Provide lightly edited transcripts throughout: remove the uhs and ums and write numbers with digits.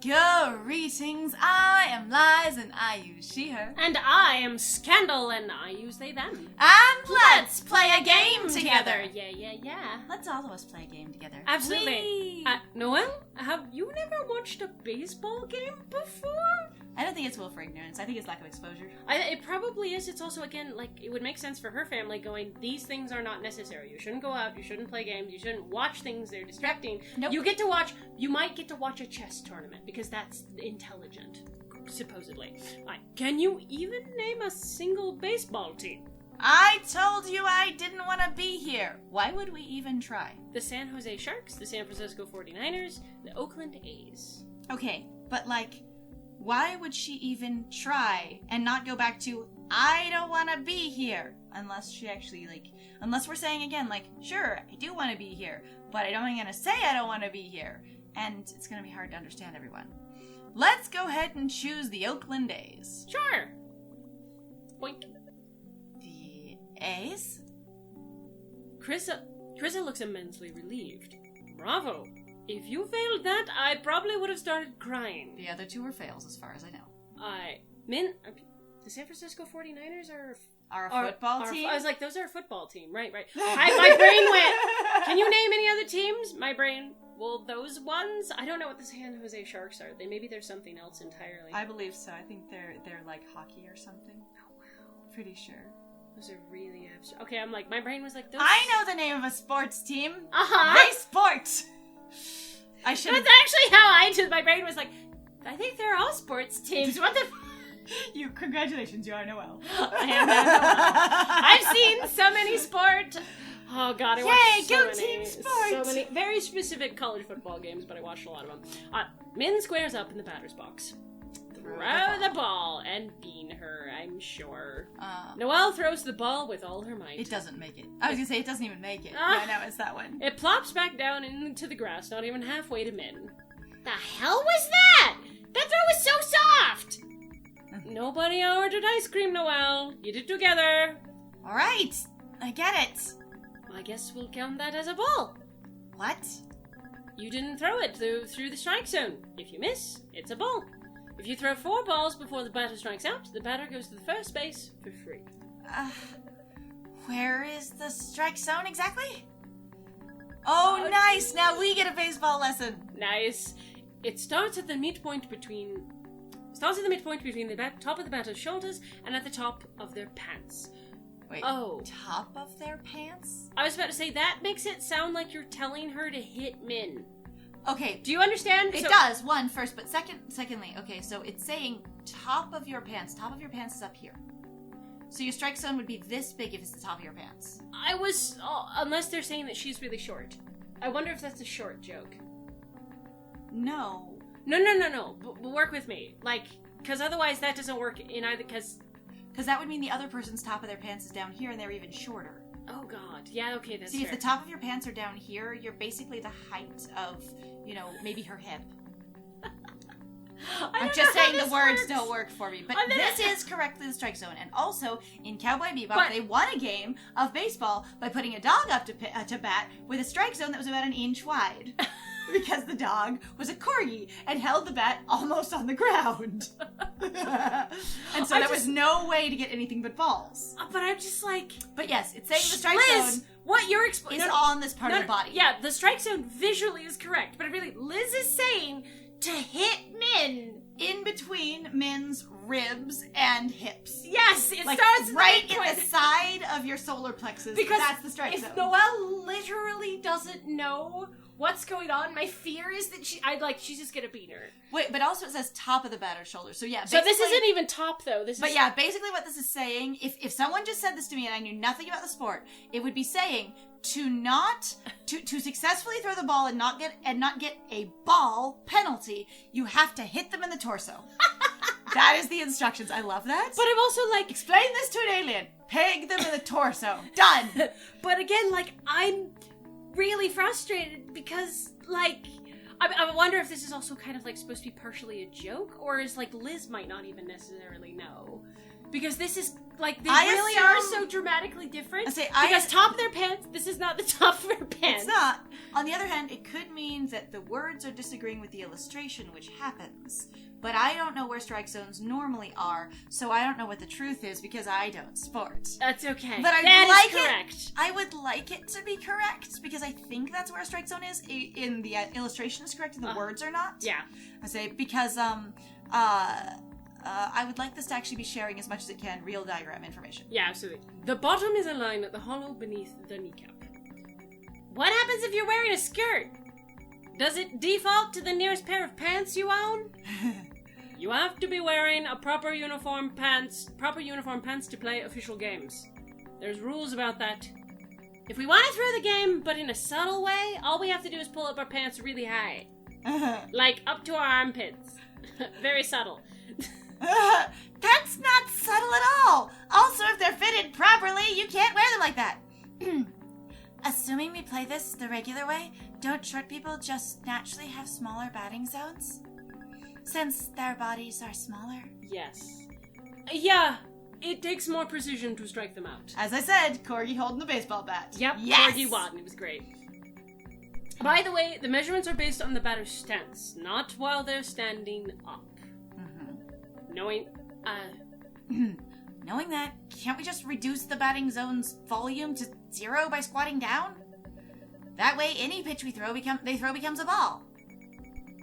Greetings, I am Lies and I use she, her. And I am Scandal and I use they, them. And let's play a game together. Yeah. Let's all of us play a game together. Absolutely. Noelle, have you never watched a baseball game before? I don't think it's will for ignorance. I think it's lack of exposure. It probably is. It's also, again, like, it would make sense for her family going, these things are not necessary. You shouldn't go out, you shouldn't play games, you shouldn't watch things, they're distracting. Nope. You might get to watch a chess tournament, because that's intelligent, supposedly. Can you even name a single baseball team? I told you I didn't want to be here. Why would we even try? The San Jose Sharks, the San Francisco 49ers, the Oakland A's. Okay, but like, why would she even try and not go back to, I don't want to be here? Unless she actually, unless we're saying again, sure, I do want to be here, but I don't going to say I don't want to be here. And it's going to be hard to understand everyone. Let's go ahead and choose the Oakland A's. Sure. Boink. The A's? Chrissa looks immensely relieved. Bravo. If you failed that, I probably would have started crying. The other two were fails, as far as I know. The San Francisco 49ers are a football team? I was like, those are a football team. Right. My brain went, can you name any other teams? My brain, well, those ones? I don't know what the San Jose Sharks are. Maybe they're something else entirely. I believe so. I think they're like hockey or something. Oh, wow. Pretty sure. Those are really abstract. Okay, I'm like, my brain was like, those... I know the name of a sports team. Uh-huh. They sport. I should. That's actually how I did. My brain was like, I think they're all sports teams. What the... Congratulations, you are Noelle. I am Noelle. I've seen so many sport. Oh god, I watched so many. Team sports. So many very specific college football games, but I watched a lot of them. Min squares up in the batter's box. Throw the ball and bean her, I'm sure. Noelle throws the ball with all her might. It doesn't make it. I was gonna say it doesn't even make it. No, it's that one. It plops back down into the grass, not even halfway to Min. The hell was that? That throw was so soft! Nobody ordered ice cream, Noelle. Eat it together. All right, I get it. I guess we'll count that as a ball. What? You didn't throw it through the strike zone. If you miss, it's a ball. If you throw 4 balls before the batter strikes out, the batter goes to the first base for free. Where is the strike zone exactly? Oh, nice. Now we get a baseball lesson. Nice. It starts at the midpoint between the top of the batter's shoulders and at the top of their pants. Wait, top of their pants? I was about to say, that makes it sound like you're telling her to hit Min. Okay. Do you understand? It does, first, but secondly, okay, so it's saying top of your pants. Top of your pants is up here. So your strike zone would be this big if it's the top of your pants. Unless they're saying that she's really short. I wonder if that's a short joke. No. No. But work with me. Because otherwise that doesn't work in either, because that would mean the other person's top of their pants is down here and they're even shorter. Oh god. Yeah, okay, that's See, fair. if the top of your pants are down here, you're basically the height of, maybe her hip. I'm just saying the words don't work for me. But this is correctly the strike zone. And also, in Cowboy Bebop, they won a game of baseball by putting a dog up to bat with a strike zone that was about an inch wide. Because the dog was a corgi and held the bat almost on the ground. And so there was no way to get anything but balls. But I'm just like... But yes, it's saying the strike zone what you're explaining is on this part of the body. Yeah, the strike zone visually is correct. But really, Liz is saying to hit Min. In between Min's ribs and hips. Yes, it starts right in the side of your solar plexus. Because that's the strike zone. If Noelle literally doesn't know what's going on, my fear is that she's just gonna beat her. Wait, but also it says top of the batter's shoulder. So yeah, so this isn't even top though. But yeah, basically what this is saying, if someone just said this to me and I knew nothing about the sport, it would be saying to successfully throw the ball and not get a ball penalty, you have to hit them in the torso. That is the instructions. I love that. But I'm also explain this to an alien. Peg them in the torso. Done. But again, I'm really frustrated because, I wonder if this is also kind of, supposed to be partially a joke, or is, Liz might not even necessarily know. Because this is, like, they really are so dramatically different. Because top of their pants, this is not the top of their pants. It's not. On the other hand, it could mean that the words are disagreeing with the illustration, which happens. But I don't know where strike zones normally are, so I don't know what the truth is because I don't sport. That's okay. But that is correct. I would like it to be correct because I think that's where a strike zone is. In the illustration is correct and the words are not. Yeah. I say because I would like this to actually be sharing as much as it can real diagram information. Yeah, absolutely. The bottom is a line at the hollow beneath the kneecap. What happens if you're wearing a skirt? Does it default to the nearest pair of pants you own? You have to be wearing a proper uniform pants to play official games. There's rules about that. If we want to throw the game, but in a subtle way, all we have to do is pull up our pants really high. Like up to our armpits. Very subtle. That's not subtle at all! Also, if they're fitted properly, you can't wear them like that. Assuming we play this the regular way, don't short people just naturally have smaller batting zones? Since their bodies are smaller? Yes. Yeah, it takes more precision to strike them out. As I said, Corgi holding the baseball bat. Yep, yes! Corgi won. It was great. By the way, the measurements are based on the batter's stance, not while they're standing up. Knowing that, can't we just reduce the batting zone's volume to 0 by squatting down? That way, any pitch they throw becomes a ball.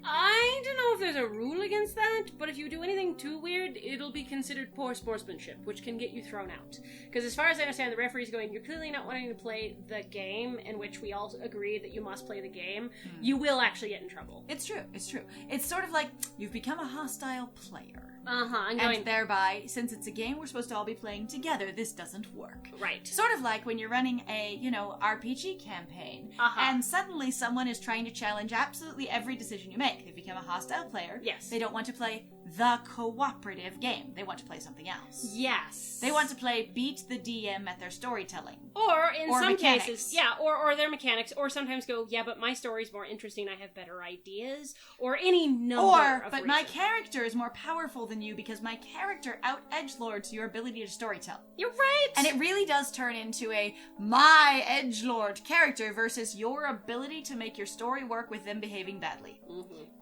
I don't know if there's a rule against that, but if you do anything too weird, it'll be considered poor sportsmanship, which can get you thrown out. Because as far as I understand, the referee's going, you're clearly not wanting to play the game in which we all agree that you must play the game. You will actually get in trouble. It's true. It's sort of like you've become a hostile player. And thereby, since it's a game we're supposed to all be playing together, this doesn't work. Right. Sort of like when you're running a, RPG campaign, and suddenly someone is trying to challenge absolutely every decision you make. They become a hostile player. Yes. They don't want to play the cooperative game. They want to play something else. Yes. They want to play beat the DM at their storytelling. Or in some mechanics. cases, or their mechanics, or sometimes go, yeah, but my story's more interesting, I have better ideas, or any number of but reasons. My character is more powerful than you because my character out-edgelords your ability to storytell. You're right! And it really does turn into my edgelord character versus your ability to make your story work with them behaving badly.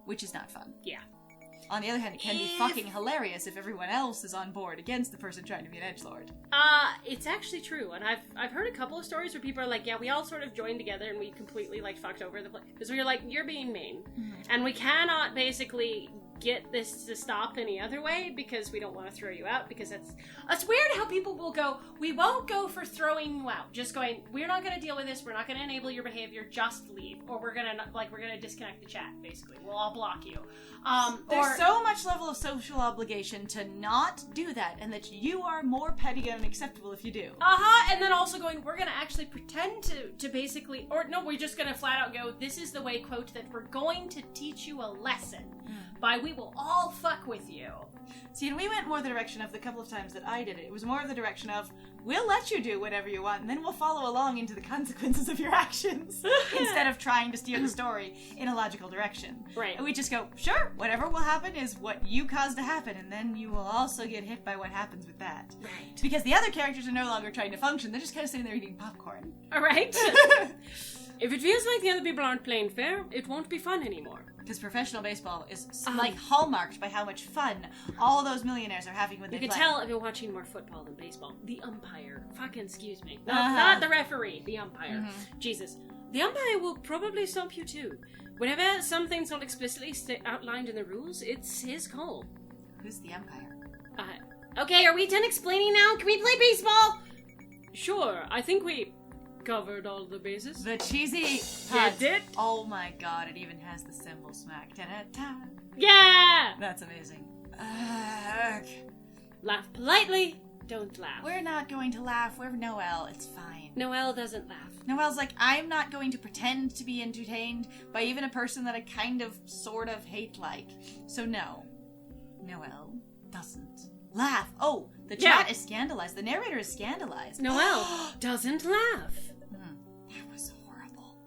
Which is not fun. Yeah. On the other hand, it can be fucking hilarious if everyone else is on board against the person trying to be an edgelord. It's actually true, and I've heard a couple of stories where people are like, yeah, we all sort of joined together and we completely, fucked over the place. Because we were like, you're being mean. And we cannot basically get this to stop any other way because we don't want to throw you out, because it's weird how people will go, we won't go for throwing you out, just going, we're not going to deal with this, we're not going to enable your behavior, just leave, or we're going to disconnect the chat, basically, we'll all block you. There's so much level of social obligation to not do that, and that you are more petty and unacceptable if you do. And then also going, we're going to actually pretend to basically, or no, we're just going to flat out go, this is the way, quote, that we're going to teach you a lesson. By we will all fuck with you. See, and we went more the direction of the couple of times that I did it. It was more of the direction of, we'll let you do whatever you want, and then we'll follow along into the consequences of your actions, instead of trying to steer the story in a logical direction. Right. And we just go, sure, whatever will happen is what you caused to happen, and then you will also get hit by what happens with that. Right. Because the other characters are no longer trying to function, they're just kind of sitting there eating popcorn. Alright. If it feels like the other people aren't playing fair, it won't be fun anymore. Because professional baseball is hallmarked by how much fun all those millionaires are having when they play. You can tell if you're watching more football than baseball. The umpire. Fucking excuse me. No, not the referee. The umpire. Jesus. The umpire will probably stop you too. Whenever something's not explicitly outlined in the rules, it's his call. Who's the umpire? Okay, are we done explaining now? Can we play baseball? Sure. I think we covered all the bases. The cheesy You did? Oh my god, it even has the cymbal smack. Ta-da-ta. Yeah! That's amazing. Laugh politely. Don't laugh. We're not going to laugh. We're Noelle. It's fine. Noelle doesn't laugh. Noelle's like, I'm not going to pretend to be entertained by even a person that I kind of, sort of hate like. So no. Noelle doesn't laugh. Oh, the chat is scandalized. The narrator is scandalized. Noelle doesn't laugh. That was horrible.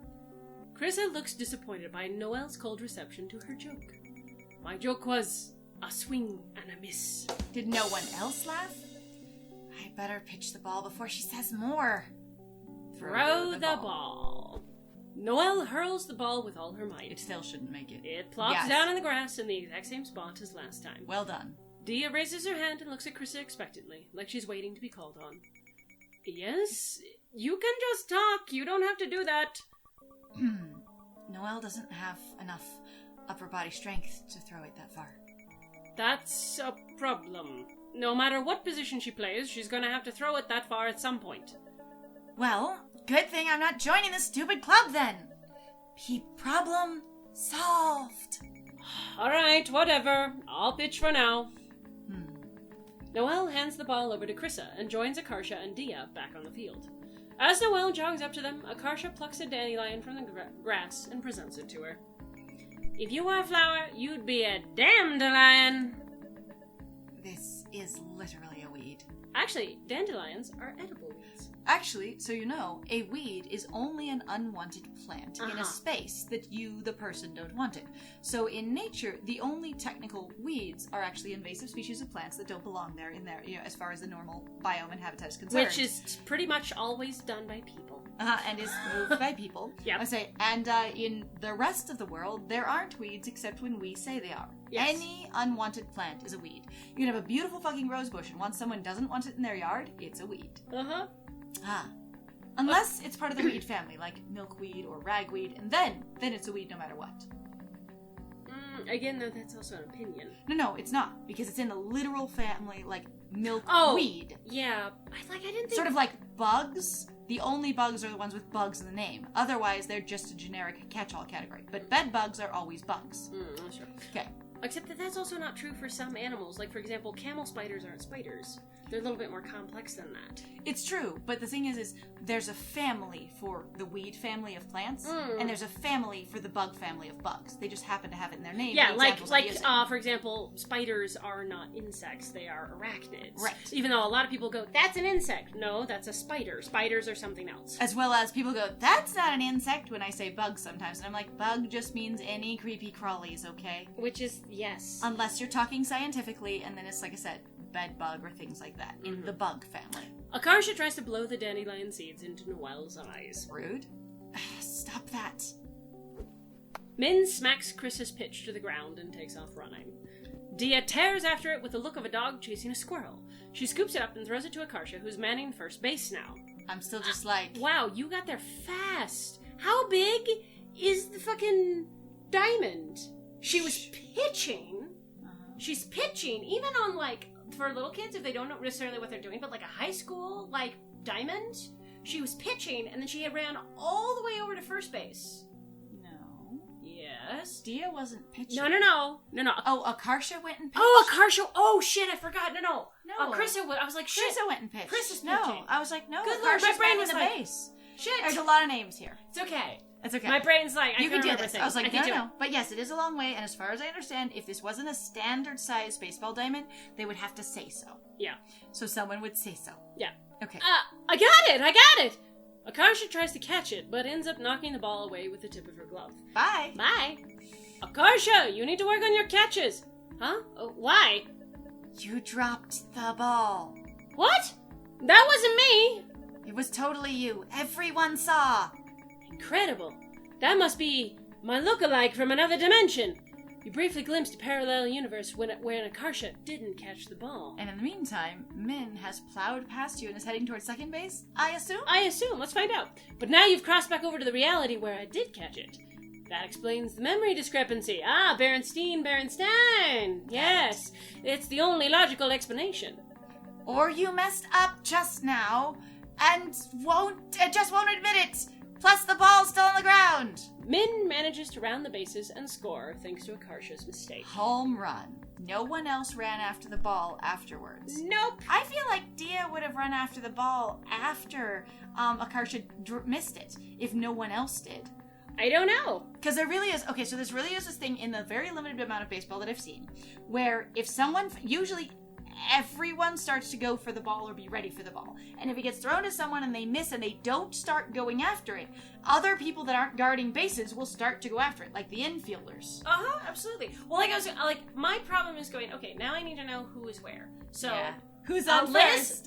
Carissa looks disappointed by Noelle's cold reception to her joke. My joke was a swing and a miss. Did no one else laugh? I better pitch the ball before she says more. Throw the ball. Noelle hurls the ball with all her might. It still shouldn't make it. It plops down in the grass in the exact same spot as last time. Well done. Dia raises her hand and looks at Krista expectantly, like she's waiting to be called on. Yes? You can just talk. You don't have to do that. Noelle doesn't have enough upper body strength to throw it that far. That's a problem. No matter what position she plays, she's gonna have to throw it that far at some point. Well, good thing I'm not joining this stupid club then. Problem solved. Alright, whatever. I'll pitch for now. Noelle hands the ball over to Krissa and joins Akarsha and Dia back on the field. As Noelle jogs up to them, Akarsha plucks a dandelion from the grass and presents it to her. If you were a flower, you'd be a dandelion. This is literally a weed. Actually, dandelions are edible weeds. Actually, so you know, a weed is only an unwanted plant in a space that you, the person, don't want it. So in nature, the only technical weeds are actually invasive species of plants that don't belong there in there, as far as the normal biome and habitat is concerned. Which is pretty much always done by people. And is moved by people. Yep. I say, and in the rest of the world, there aren't weeds except when we say they are. Yes. Any unwanted plant is a weed. You can have a beautiful fucking rose bush, and once someone doesn't want it in their yard, it's a weed. Unless it's part of the weed family, like milkweed or ragweed, and then it's a weed no matter what. Again, though, that's also an opinion. No, it's not, because it's in the literal family, like milkweed. Yeah, I didn't think... Sort of like bugs. The only bugs are the ones with bugs in the name. Otherwise, they're just a generic catch-all category. But bed bugs are always bugs. Sure. Okay. Except that that's also not true for some animals. Like, for example, camel spiders aren't spiders. They're a little bit more complex than that. It's true, but the thing is there's a family for the weed family of plants, and there's a family for the bug family of bugs. They just happen to have it in their name. Yeah, for example, spiders are not insects. They are arachnids. Right. Even though a lot of people go, that's an insect. No, that's a spider. Spiders are something else. As well as people go, that's not an insect when I say bug sometimes. And I'm like, bug just means any creepy crawlies, okay? Which is, yes. Unless you're talking scientifically, and then it's, like I said, bed bug or things like that in the bug family. Akarsha tries to blow the dandelion seeds into Noelle's eyes. Rude. Stop that. Min smacks Chris's pitch to the ground and takes off running. Dia tears after it with the look of a dog chasing a squirrel. She scoops it up and throws it to Akarsha, who's manning first base now. I'm still just like... Wow, you got there fast. How big is the fucking diamond? She was pitching. She's pitching, even on, like, for little kids, if they don't know necessarily what they're doing, but like a high school, like, diamond, she was pitching, and then she ran all the way over to first base. No. Yes. Dia wasn't pitching. No. Oh, Akarsha went and pitched? Oh, Akarsha! Oh, shit, I forgot. No. Krissa went. I was like, shit. Krissa went and pitched. Krissa's no. pitching. I was like, no. Good Lord, my brain was the like, base. Shit. There's a lot of names here. It's okay. It's okay. My brain's like, you can do this. Things. I was like, no. But yes, it is a long way, and as far as I understand, if this wasn't a standard size baseball diamond, they would have to say so. Yeah. So someone would say so. Yeah. Okay. I got it! Akarsha tries to catch it, but ends up knocking the ball away with the tip of her glove. Bye. Akarsha, you need to work on your catches. Huh? Why? You dropped the ball. What? That wasn't me! It was totally you. Everyone saw. Incredible. That must be my look-alike from another dimension. You briefly glimpsed a parallel universe where Akarsha didn't catch the ball. And in the meantime, Min has plowed past you and is heading towards second base, I assume? I assume. Let's find out. But now you've crossed back over to the reality where I did catch it. That explains the memory discrepancy. Berenstein. Yes. It's the only logical explanation. Or you messed up just now and just won't admit it. Plus the ball's still on the ground. Min manages to round the bases and score thanks to Akarsha's mistake. Home run. No one else ran after the ball afterwards. Nope. I feel like Dia would have run after the ball after Akarsha missed it, if no one else did. I don't know. Because there really is, okay, so this really is this thing in the very limited amount of baseball that I've seen, where if someone, usually everyone starts to go for the ball or be ready for the ball. And if it gets thrown to someone and they miss and they don't start going after it, other people that aren't guarding bases will start to go after it, like the infielders. Absolutely. Well, my problem is going, okay, now I need to know who is where. So, Who's on Liz, first?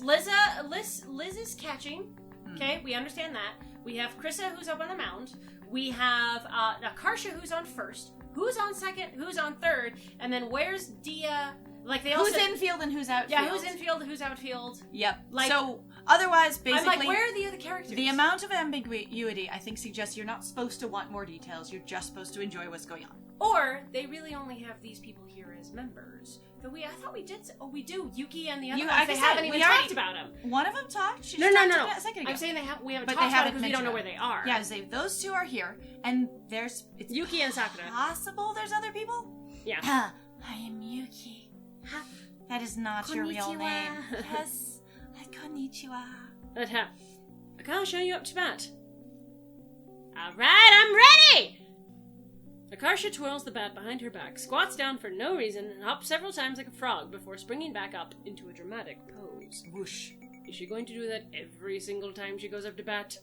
Liz is catching. Okay, we understand that. We have Krissa, who's up on the mound. We have Akarsha, who's on first. Who's on second? Who's on third? And then where's Dia? Like they who's infield and who's outfield? Yeah, who's infield, who's outfield? Yep. Like, so otherwise, basically, I'm like, where are the other characters? The amount of ambiguity, I think, suggests you're not supposed to want more details. You're just supposed to enjoy what's going on. Or they really only have these people here as members. I thought we did. Oh, we do. Yuki and the other ones. They haven't even talked about them. One of them talked. She No. A second ago. I'm saying we haven't but talked they haven't about it because we don't know where they are. Yeah, those two are here, and it's Yuki and Sakura. Possible there's other people. Yeah. I am Yuki. That is not your real name. Yes. Konnichiwa. Akarsha, you up to bat? All right, I'm ready. Akarsha twirls the bat behind her back, squats down for no reason, and hops several times like a frog before springing back up into a dramatic pose. Whoosh. Is she going to do that every single time she goes up to bat?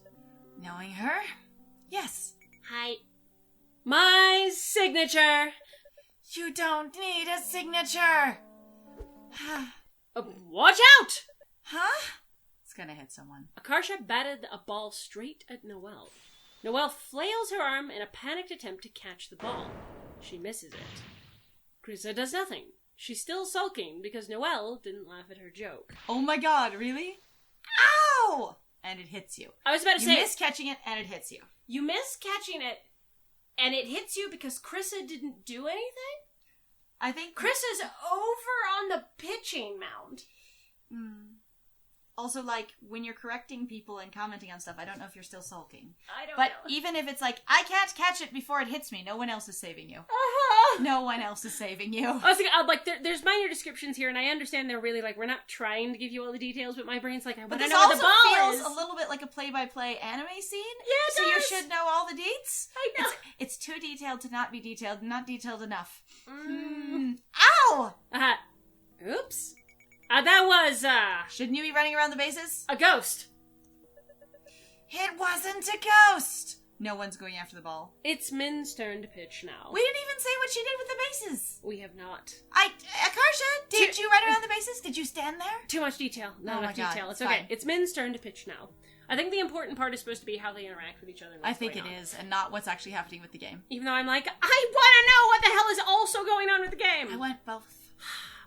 Knowing her? Yes. Hi. My signature! You don't need a signature! Watch out! Huh? It's gonna hit someone. Akarsha batted a ball straight at Noelle. Noelle flails her arm in a panicked attempt to catch the ball. She misses it. Krissa does nothing. She's still sulking because Noelle didn't laugh at her joke. Oh my god, really? Ow! And it hits you. I was about to say... You miss catching it and it hits you. You miss catching it and it hits you because Krissa didn't do anything? I think... Krissa's over on the pitching mound. Also, like, when you're correcting people and commenting on stuff, I don't know if you're still sulking. I don't know. But even if it's like, I can't catch it before it hits me, no one else is saving you. No one else is saving you. I was thinking, like, there's minor descriptions here, and I understand they're really, like, we're not trying to give you all the details, but my brain's like, I want to know where the ball is. But this also feels a little bit like a play-by-play anime scene. Yeah, it so does. You should know all the deets. I know. It's too detailed to not be detailed, not detailed enough. Ow! Oops. That was, Shouldn't you be running around the bases? A ghost. It wasn't a ghost! No one's going after the ball. It's Min's turn to pitch now. We didn't even say what she did with the bases. We have not. Akarsha, did you run around the bases? Did you stand there? Too much detail. Not enough detail. It's fine. Okay. It's Min's turn to pitch now. I think the important part is supposed to be how they interact with each other. I think it is, and not what's actually happening with the game. Even though I'm like, I want to know what the hell is also going on with the game. I want both.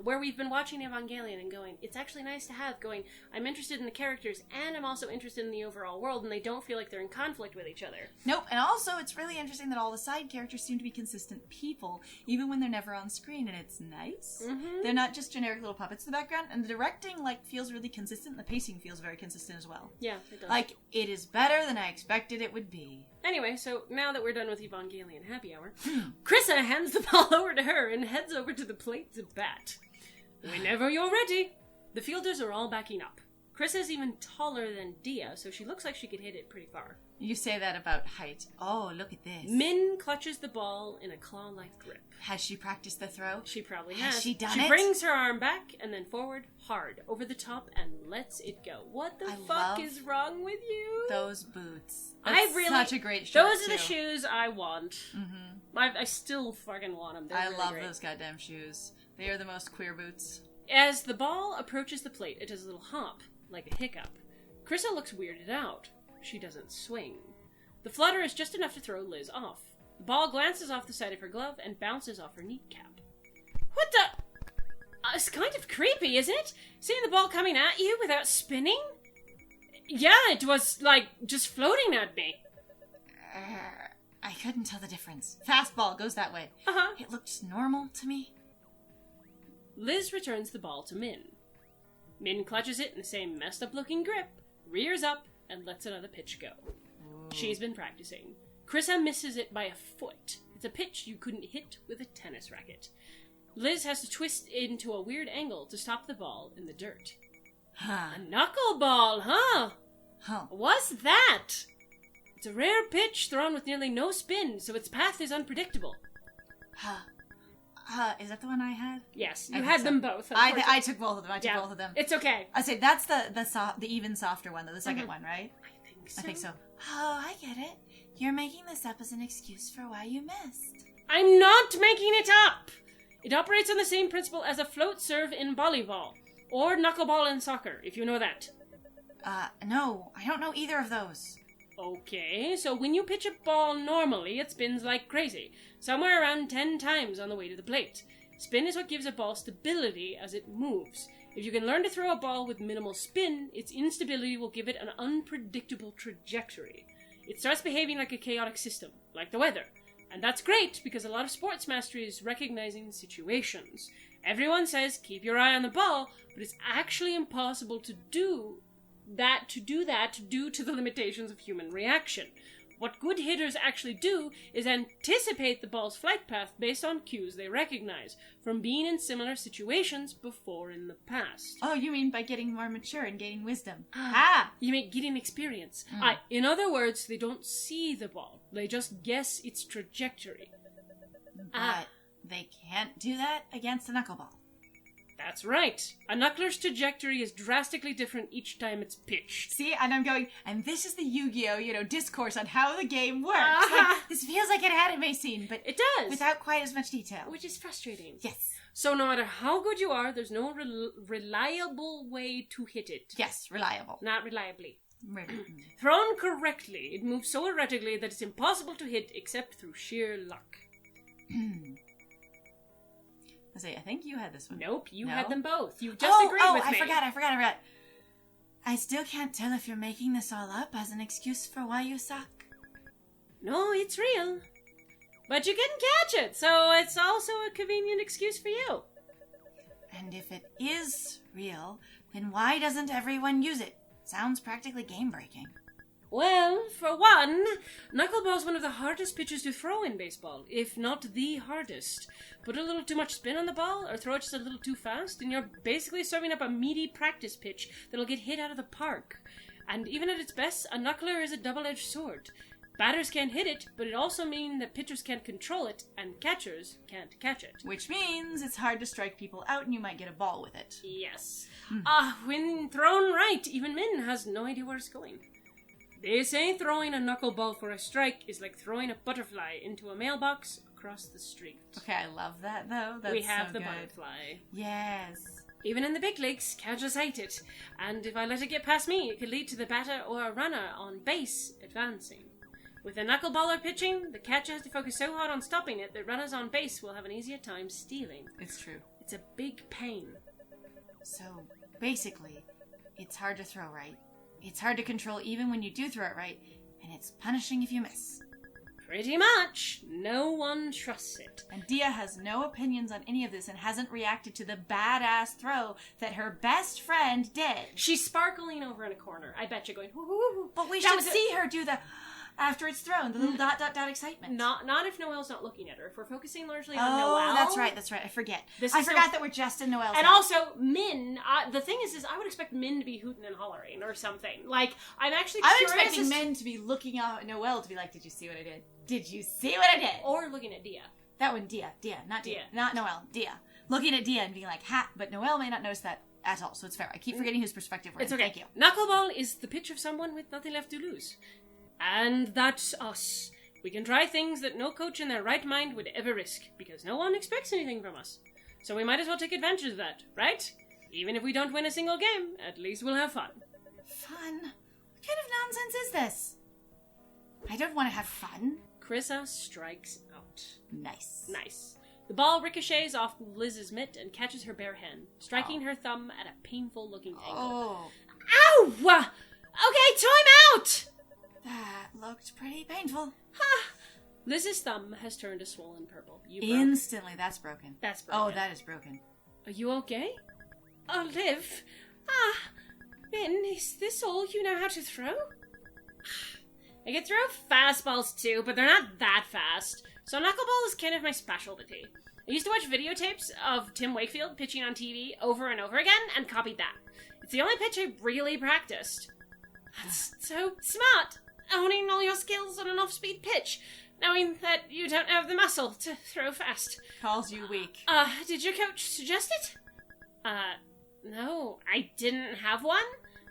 Where we've been watching Evangelion and going, it's actually nice to have going, I'm interested in the characters and I'm also interested in the overall world, and they don't feel like they're in conflict with each other. Nope, and also it's really interesting that all the side characters seem to be consistent people, even when they're never on screen, and it's nice. Mm-hmm. They're not just generic little puppets in the background, and the directing, like, feels really consistent, and the pacing feels very consistent as well. Yeah, it does. Like, it is better than I expected it would be. Anyway, so now that we're done with Evangelion Happy Hour, Krissa hands the ball over to her and heads over to the plate to bat. Whenever you're ready. The fielders are all backing up. Krissa's even taller than Dia, so she looks like she could hit it pretty far. You say that about height. Oh, look at this. Min clutches the ball in a claw-like grip. Has she practiced the throw? She probably has. She done it? She brings her arm back and then forward, hard, over the top, and lets it go. What the fuck is wrong with you? Those boots. That's such a great shirt, Those are the shoes I want. Mm-hmm. I still fucking want them. They're I really love great. those goddamn shoes. They are the most queer boots. As the ball approaches the plate, it does a little hop, like a hiccup. Krissa looks weirded out. She doesn't swing. The flutter is just enough to throw Liz off. The ball glances off the side of her glove and bounces off her kneecap. What the? It's kind of creepy, isn't it? Seeing the ball coming at you without spinning? Yeah, it was, like, just floating at me. I couldn't tell the difference. Fastball goes that way. Uh-huh. It looked normal to me. Liz returns the ball to Min. Min clutches it in the same messed-up-looking grip, rears up, and lets another pitch go. She's been practicing. Krissa misses it by a foot. It's a pitch you couldn't hit with a tennis racket. Liz has to twist into a weird angle to stop the ball in the dirt. A knuckleball, huh? What's that? It's a rare pitch thrown with nearly no spin, so its path is unpredictable. Is that the one I had? Yes, you had them both. I took both of them. Both of them. It's okay. I say that's the even softer one, though. The second one, right? I think so. Oh, I get it. You're making this up as an excuse for why you missed. I'm not making it up! It operates on the same principle as a float serve in volleyball. Or knuckleball in soccer, if you know that. No, I don't know either of those. Okay, so when you pitch a ball normally, it spins like crazy, somewhere around 10 times on the way to the plate. Spin is what gives a ball stability as it moves. If you can learn to throw a ball with minimal spin, its instability will give it an unpredictable trajectory. It starts behaving like a chaotic system, like the weather. And that's great, because a lot of sports mastery is recognizing situations. Everyone says, keep your eye on the ball, but it's actually impossible to do that due to the limitations of human reaction. What good hitters actually do is anticipate the ball's flight path based on cues they recognize from being in similar situations before in the past. Oh, you mean by getting more mature and gaining wisdom? You mean getting experience. In other words, they don't see the ball. They just guess its trajectory. But they can't do that against a knuckleball. That's right. A knuckler's trajectory is drastically different each time it's pitched. See, and I'm going, and this is the Yu-Gi-Oh, discourse on how the game works. Like, this feels like an anime scene, but it does. Without quite as much detail. Which is frustrating. Yes. So no matter how good you are, there's no reliable way to hit it. Yes, reliable. Not reliably. Thrown correctly, it moves so erratically that it's impossible to hit except through sheer luck. I think you had this one. Nope, you had them both. You just agreed with me. I forgot. I still can't tell if you're making this all up as an excuse for why you suck. No, it's real. But you can catch it, so it's also a convenient excuse for you. And if it is real, then why doesn't everyone use it? Sounds practically game-breaking. Well, for one, knuckleball's one of the hardest pitches to throw in baseball, if not the hardest. Put a little too much spin on the ball, or throw it just a little too fast, and you're basically serving up a meaty practice pitch that'll get hit out of the park. And even at its best, a knuckler is a double-edged sword. Batters can't hit it, but it also means that pitchers can't control it, and catchers can't catch it. Which means it's hard to strike people out, and you might get a ball with it. Yes. When thrown right, even Min has no idea where it's going. They say throwing a knuckleball for a strike is like throwing a butterfly into a mailbox across the street. Okay, I love that, though. That's we have so the good. butterfly. Yes. Even in the big leagues, catchers hate it. And if I let it get past me, it could lead to the batter or a runner on base advancing. With a knuckleballer pitching, the catcher has to focus so hard on stopping it that runners on base will have an easier time stealing. It's true. It's a big pain. So, basically, it's hard to throw right. It's hard to control even when you do throw it right, and it's punishing if you miss. Pretty much. No one trusts it. And Dia has no opinions on any of this and hasn't reacted to the badass throw that her best friend did. She's sparkling over in a corner. I bet you going, whoo, whoo, whoo. But we should see her do the... after it's thrown, the little ... excitement. Not if Noelle's not looking at her. If we're focusing largely on Noelle. Oh, that's right. I forget. I forgot that we're just in Noelle's And house. Also, Min, the thing is I would expect Min to be hooting and hollering or something. Like, I'm actually curious. I'm expecting Min to be looking at Noelle to be like, did you see what I did? Did you see what I did? Or looking at Dia. That one, Dia, not Dia. Not Noelle, Dia. Looking at Dia and being like, ha, but Noelle may not notice that at all, so it's fair. I keep forgetting whose perspective we're in. It's okay. Thank you. Knuckleball is the pitch of someone with nothing left to lose. And that's us. We can try things that no coach in their right mind would ever risk, because no one expects anything from us. So we might as well take advantage of that, right? Even if we don't win a single game, at least we'll have fun. Fun? What kind of nonsense is this? I don't want to have fun. Krissa strikes out. Nice. The ball ricochets off Liz's mitt and catches her bare hand, striking her thumb at a painful-looking angle. Oh. Ow! Okay, time out! That looked pretty painful. Ha! Liz's thumb has turned a swollen purple. Instantly, that's broken. That's broken. Oh, that is broken. Are you okay? Oh, Liv. Min, is this all you know how to throw? I can throw fastballs too, but they're not that fast. So knuckleball is kind of my specialty. I used to watch videotapes of Tim Wakefield pitching on TV over and over again and copied that. It's the only pitch I really practiced. That's so smart. Owning all your skills on an off-speed pitch, knowing that you don't have the muscle to throw fast. Calls you weak. Did your coach suggest it? No, I didn't have one.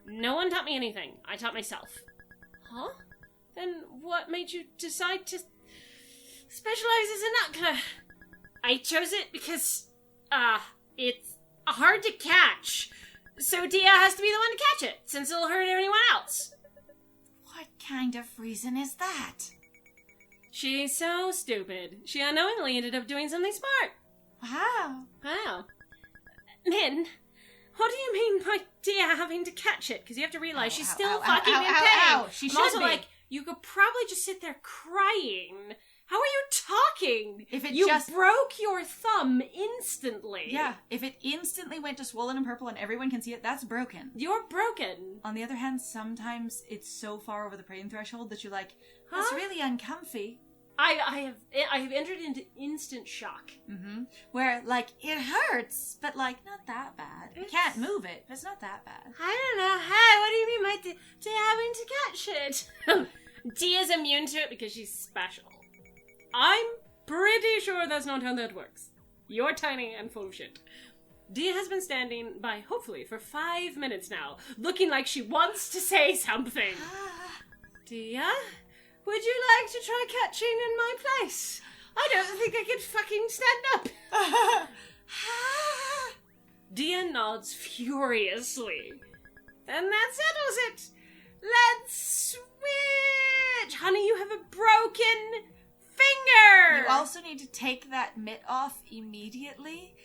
No one taught me anything. I taught myself. Huh? Then what made you decide to specialize as a knuckler? I chose it because, it's hard to catch. So Dia has to be the one to catch it, since it'll hurt anyone else. What kind of reason is that? She's so stupid. She unknowingly ended up doing something smart. Wow. Min, what do you mean by Dia having to catch it? Because you have to realize she's still fucking in pain. She should also, be. like, you could probably just sit there crying. How are you talking? If it you just broke your thumb instantly. Yeah, if it instantly went to swollen and purple and everyone can see it, that's broken. You're broken. On the other hand, sometimes it's so far over the pain threshold that you're like, that's really uncomfy. I have entered into instant shock. Mm-hmm. Where, like, it hurts, but, like, not that bad. You can't move it, but it's not that bad. I don't know. Hey, what do you mean by Dia having to catch it? Dia's immune to it because she's special. I'm pretty sure that's not how that works. You're tiny and full of shit. Dia has been standing by, hopefully, for 5 minutes now, looking like she wants to say something. Dia? Would you like to try catching in my place? I don't think I could fucking stand up. Dia nods furiously. And that settles it. Let's switch. Honey, you have a broken finger. You also need to take that mitt off immediately.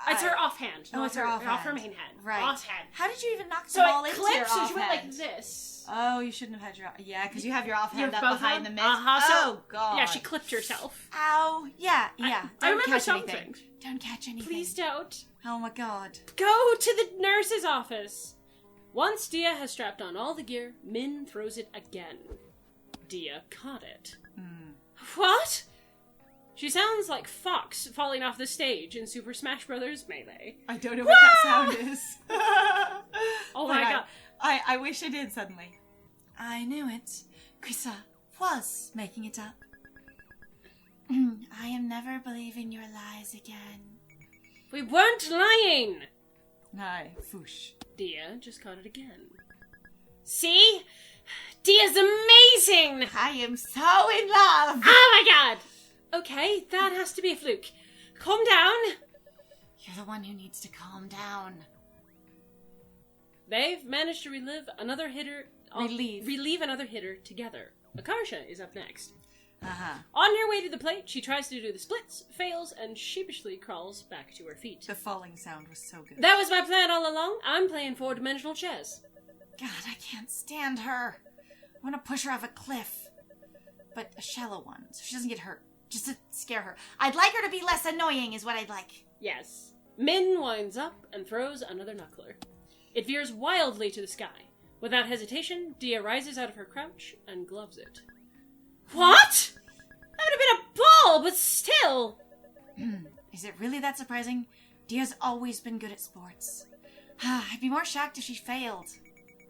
It's her offhand. Oh, it's her offhand. Off her main hand. Right. Offhand. How did you even knock the So ball it into your clips and offhand? she went like this. Oh, you shouldn't have had your... Yeah, because you have your offhand up both behind of the them? mitt. So, God. Yeah, she clipped herself. Ow. Yeah. I Don't remember catch something. anything. Don't catch anything. Please don't. Oh my God. Go to the nurse's office. Once Dia has strapped on all the gear, Min throws it again. Dia caught it. What? She sounds like Fox falling off the stage in Super Smash Bros. Melee. I don't know what that sound is. Oh my God. I wish I did suddenly. I knew it. Krissa was making it up. I am never believing your lies again. We weren't lying! Aye, foosh. Dia just caught it again. See? Dia's amazing! I am so in love! Oh my God! Okay, that has to be a fluke. Calm down. You're the one who needs to calm down. They've managed to relieve another hitter together. Akarsha is up next. On her way to the plate, she tries to do the splits, fails, and sheepishly crawls back to her feet. The falling sound was so good. That was my plan all along. I'm playing 4-dimensional chess. God, I can't stand her. I want to push her off a cliff. But a shallow one, so she doesn't get hurt. Just to scare her. I'd like her to be less annoying is what I'd like. Yes. Min winds up and throws another knuckler. It veers wildly to the sky. Without hesitation, Dia rises out of her crouch and gloves it. What? That would have been a ball, but still. Is it really that surprising? Dia's always been good at sports. I'd be more shocked if she failed.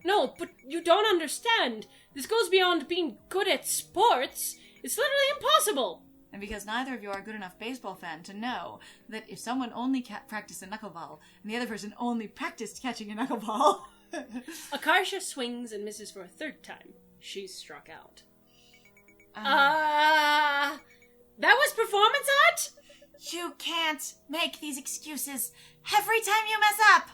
No, but you don't understand. This goes beyond being good at sports. It's literally impossible. And because neither of you are a good enough baseball fan to know that if someone only practiced a knuckleball and the other person only practiced catching a knuckleball... Akarsha swings and misses for a third time. She's struck out. That was performance art? You can't make these excuses every time you mess up!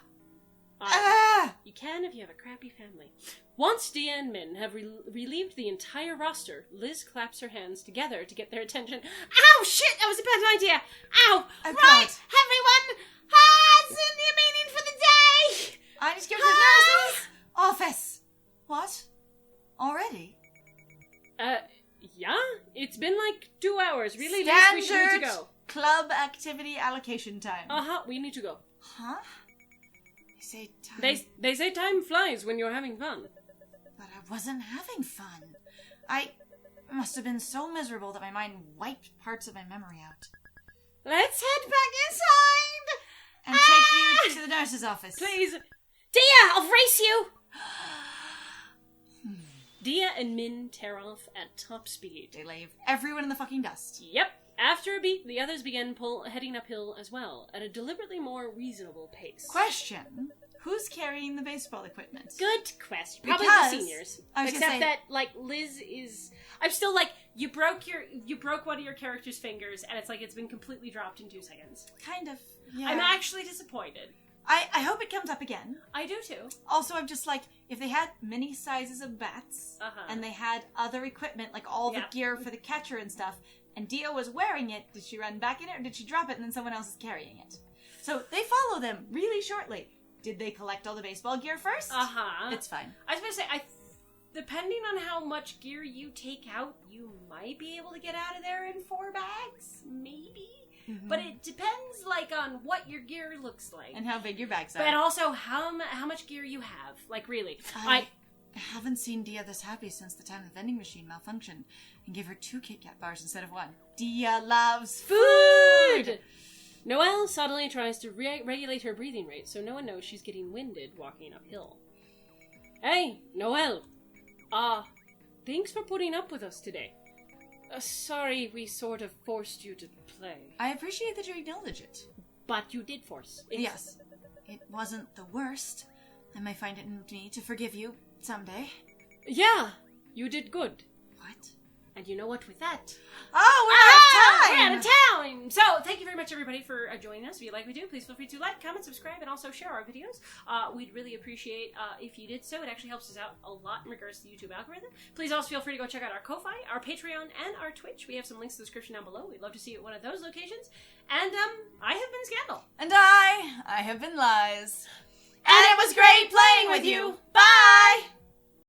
You can if you have a crappy family. Once Dia and Min have relieved the entire roster, Liz claps her hands together to get their attention. Ow, shit, that was a bad idea. Ow, oh, right, God. Everyone, send your meeting for the day. I need to go to the nurse's office. What? Already? Yeah, it's been like 2 hours. Really, Liz, we should need to go. Club activity allocation time. We need to go. Huh? They say time flies when you're having fun. But I wasn't having fun. I must have been so miserable that my mind wiped parts of my memory out. Let's head back inside! And take you to the nurse's office. Please. Dia, I'll race you! Dia and Min tear off at top speed. They leave everyone in the fucking dust. Yep. After a beat, the others begin heading uphill as well, at a deliberately more reasonable pace. Question. Who's carrying the baseball equipment? Good question. Probably Because the seniors. Except that, like, Liz is... I'm still like, you broke one of your character's fingers, and it's like it's been completely dropped in 2 seconds. Kind of. Yeah. I'm actually disappointed. I hope it comes up again. I do too. Also, I'm just like, if they had many sizes of bats, and they had other equipment, like all the gear for the catcher and stuff, and Dio was wearing it, did she run back in it, or did she drop it and then someone else is carrying it? So they follow them really shortly. Did they collect all the baseball gear first? It's fine. I was going to say, depending on how much gear you take out, you might be able to get out of there in 4 bags, maybe. Mm-hmm. But it depends, like, on what your gear looks like. And how big your bags are. But also how much gear you have. Like, really. I haven't seen Dia this happy since the time the vending machine malfunctioned and gave her 2 Kit Kat bars instead of 1. Dia loves food! Noelle suddenly tries to regulate her breathing rate so no one knows she's getting winded walking uphill. Hey, Noelle. Thanks for putting up with us today. Sorry we sort of forced you to play. I appreciate that you acknowledge it. But you did force it. Yes. It wasn't the worst. I may find it in me to forgive you someday. Yeah, you did good. What? And you know what, with that... Oh, we're out of time! So, thank you very much, everybody, for joining us. If you like what we do, please feel free to like, comment, subscribe, and also share our videos. We'd really appreciate if you did so. It actually helps us out a lot in regards to the YouTube algorithm. Please also feel free to go check out our Ko-Fi, our Patreon, and our Twitch. We have some links in the description down below. We'd love to see you at one of those locations. And, I have been Scandal. And I have been Lies. And it was great playing with you. Bye!